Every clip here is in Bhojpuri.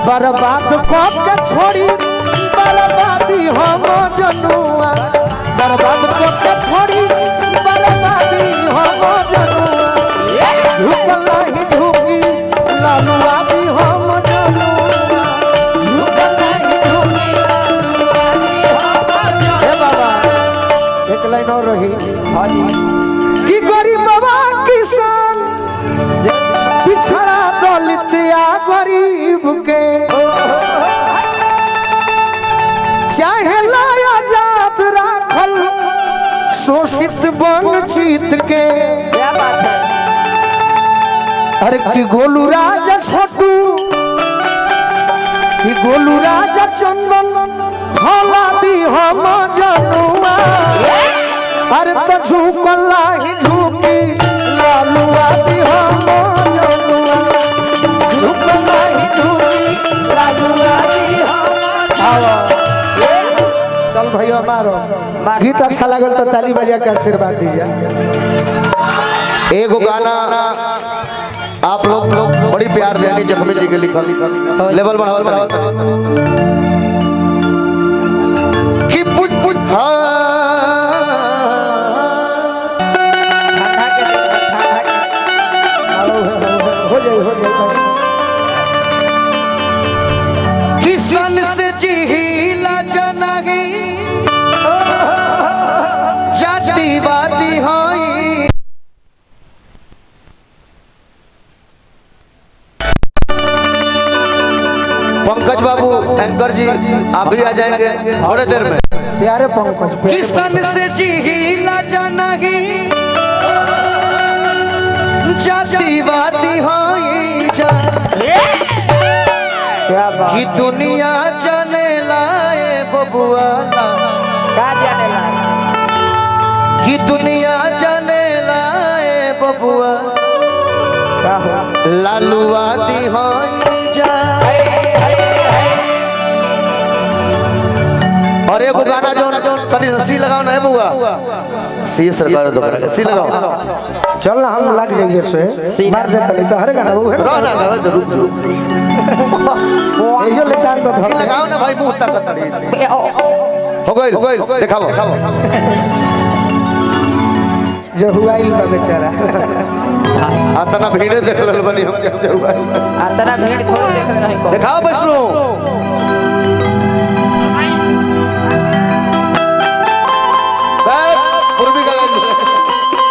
बर्बाद के छोड़ी बर्बादी हम जनुआ बर्बाद के छोड़ी बर्बादी हम जनुआ झुकला ही झुकी लालुआ भी हम जनुआ झुकला ही झुकी लालुआ भी हम जनुआ। हे बाबा एक लाइन और रही कि गरीब बाबा किसान पिछड़ा दलित या गरीब के चाहे लाया आजाद राखल शोषित वंचित के। क्या बात है। अरे कि गोलू राजा छोटू कि गोलू राजा चंदन फला दी हम जनुआ अरे तो झुकला ही झुकी लालुआ दी हम जनुआ झुकला ही झुकी लालुआ दी हम। चल भैया मारो गीत अच्छा लगल तो ताली बजा के आशीर्वाद दीजिए। एगो गाना आप लोग बड़ी प्यार देनी जख्मी जी के लिखल लेवल बढ़ावल कि पुट पुट हो जाए किसान से जिहिला जनही जातिवादी होई पंकज बाबू एंकर जी आप भी आ जाएंगे थोड़ी देर में। प्यारे पंकज किसान से जिहिला जनही जातिवादी होई जा क्या बात कि दुनिया जाने लाए बबुआ क्या जाने लगा कि दुनिया जाने लाए बबुआ क्या हो लालूवादी होई जा। और एगो गाना जो कनी सी लगाओ ना है बुआ सी सरकार दो करा सी लगाओ चल ना हम लग जाइए से मार दे तनी तो हर गाना वो है ना गाना जरूर ऐसे लेटान तो सी लगाओ ना भाई मुंह तक तड़ी हो गई दिखाओ जो हुआ ही बा बेचारा आतना भीड़ देख लेल बनी हम जो हुआ आतना भीड़ थोड़ी देख ले नहीं को दिखाओ बसलो पूर्वी का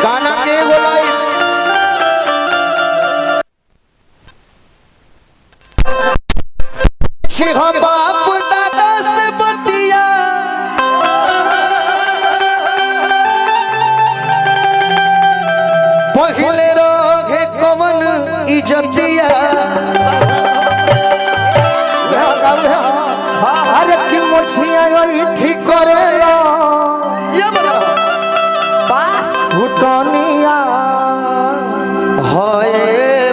गाना के एगो लाइन हम बाप दादा से बतिया पहले रोगे कवन इज्जतिया अरे की मोछिया यो ठीक करेला ये बता फुटनिया हाय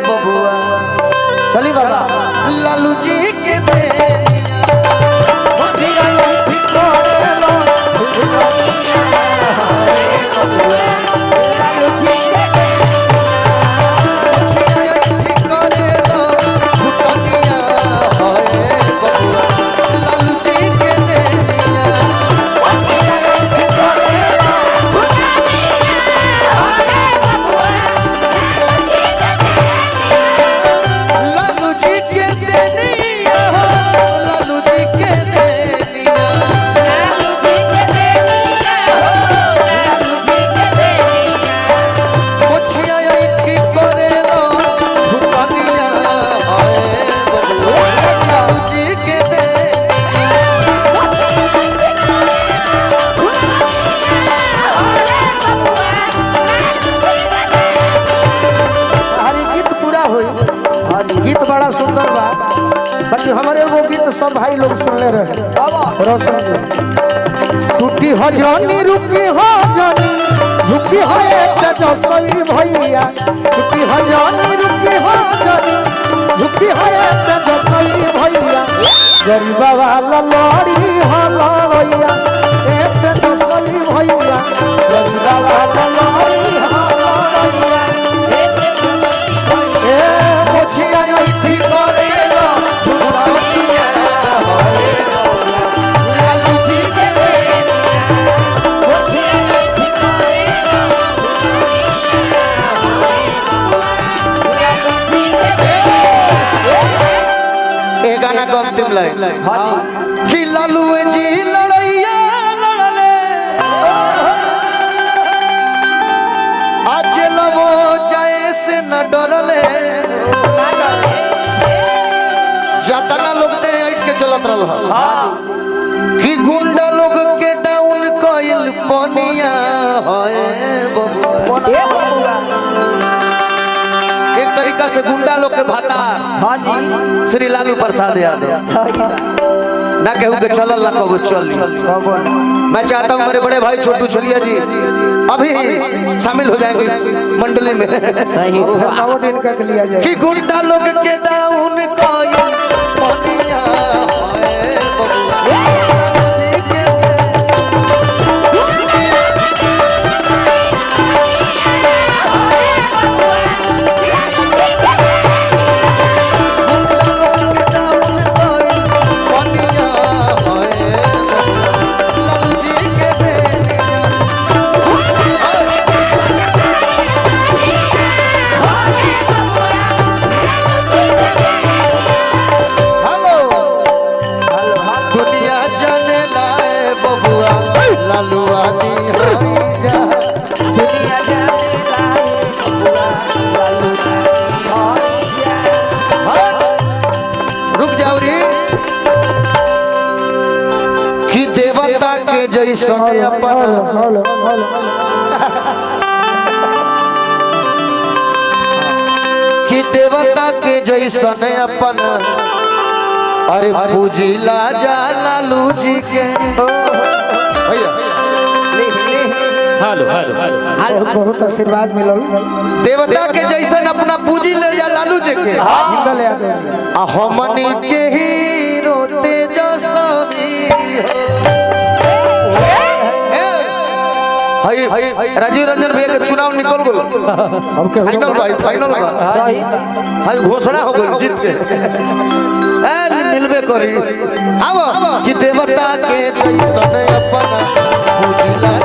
बबुआ चली बाबा लालू जी के दे मोछिया यो ठीक करेला फुटनिया हाय बबुआ लालू जी के गीत बड़ा सुंदर बा बाकी हमारे वो गीत सब भाई लोग सुनले रहे रोशन टूटी हो जानी रुकी हो जानी झुकी हो तेजस्वी भैया टूटी हो जानी रुकी हो जानी झुकी हो तेजस्वी भैया गरीबा वाला लड़ी हो लड़ैया तेजस्वी भैया गरीबा वाला लाइन हाँ जी कि लालू जी लड़ैया लड़ले आज लवो जाए से न डरले जातना लोग दे ऐठ के चलत रहल कि गुंडा लोग के डाउन कइल पनिया होए ये बबुआ एक तरीका से गुंडा लोग के भाता हाँ जी श्री लालू प्रसाद यादव सही बात ना कहूँ के चलल ना कहूँ चल कबो ना मैं चाहता हूँ मेरे बड़े भाई छोटू छलिया जी अभी शामिल हो जाएंगे इस मंडली में सही नौ दिन का लिया जाए कि गुंडा लोग के डाउन कइल पनिया होए बबुआ। दुनिया जाने लाए रुक जाओ रे कि देवता के जैसन अपन कि देवता के जैसन अपन अरे पूजिला जा लालू जी के भैया बहुत आशीर्वाद मिलल देवता के जैसन अपना पूजी ले जा लालू जी के हिंदल यादव जी आ हमनी के हीरो तेजस्वी हाय राजीव रंजन भैया के चुनाव निकल गल अब के फाइनल भाई फाइनल बा सही हाय घोषणा हो गई जीत के ए मिलबे करी आबो कि देवता के जैसन अपन पूजिला